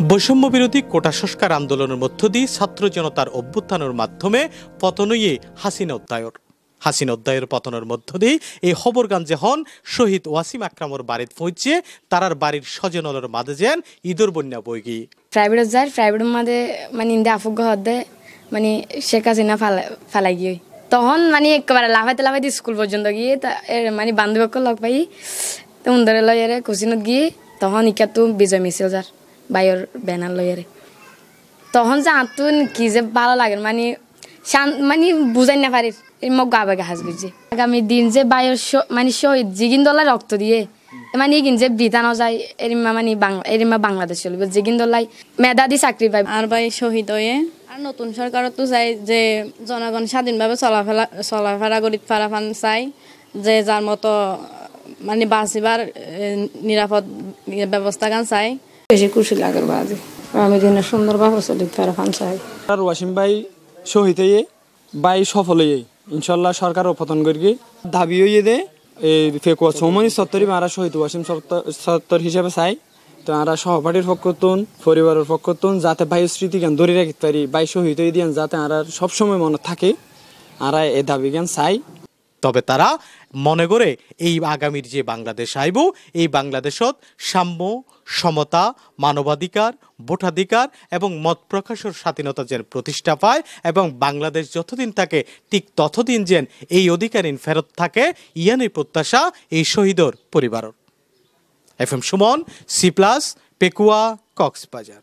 বৈষম্য বিরোধী কোটা সংস্কার আন্দোলনের মধ্য দিয়ে ছাত্র জনতার অভ্যুত্থানের মাধ্যমে পতনই হাসিনা অধ্যায়ের পতনের মধ্য দিয়ে এই খবরগঞ্জে হন শহীদ ওয়াসিম আকরামর বাড়িতে পৌঁছে তারার বাড়ির স্বজনলের মাঝে যেন ঈদর বন্যা বইগি প্রাইভেট যায় প্রাইভেটের মাঝে মানে ইন্দে আফুগ্য হদে মানে শেখ হাসিনা ফালাই গিয়ে তখন মানে একেবারে লাফাইতে স্কুল পর্যন্ত গিয়ে মানে বান্ধবীকে লগ পাই তো উন্দরে লইয়ারে কুচিনত গিয়ে তখন ইকা তো বিজয় মিছিল যার বাইর ব্যানার লইয়ারে তখন যে আঁতুন কি যে ভালো লাগে মানে মানে বুঝাই না পারি মোক গা বেগা হাস বুঝছে আগামী দিন যে বাইর মানে শহীদ জিগিন দলাই রক্ত দিয়ে মানে ইগিন যে বিধানো যায় এরিমা মানে এরিমা বাংলাদেশ চলবে জিগিন দলাই মেধা দি চাকরি পাই আর ভাই শহীদ হয়ে আর নতুন সরকারও তো চাই যে জনগণ স্বাধীনভাবে চলাফেরা করি ফারাফান চাই যে যার মতো মানে বাঁচিবার নিরাপদ ব্যবস্থা গান চাই বেশি খুশি লাগে বাজে আমি দিনে সুন্দরভাবে চলি ফারাফান চাই আর ওয়াসিম ভাই শহীদ হয়ে ভাই সফল হয়ে ইনশাল্লাহ সরকার পতন করি দাবি হয়ে দে এই ফেকুয়া চৌমনি সত্তরই মারা শহীদ ওয়াসিম সত্তর হিসেবে চাই তো আমরা সহপাঠীর পক্ষতুন পরিবারের পক্ষতুন যাতে ভাই স্মৃতি জ্ঞান ধরে রাখতে পারি ভাই শহীদ হয়ে দিন যাতে আমরা সবসময় মনে থাকে আমরা এই দাবি জ্ঞান চাই। তবে তারা মনে করে এই আগামীর যে বাংলাদেশ আইব এই বাংলাদেশত সাম্য সমতা মানবাধিকার ভোটাধিকার এবং মত প্রকাশের স্বাধীনতা যেন প্রতিষ্ঠা পায় এবং বাংলাদেশ যতদিন থাকে ঠিক ততদিন যেন এই অধিকারীন ফেরত থাকে ইয়ানি প্রত্যাশা এই শহীদর পরিবারের। FM Suman, C+, Pekua, Cox's Bazar.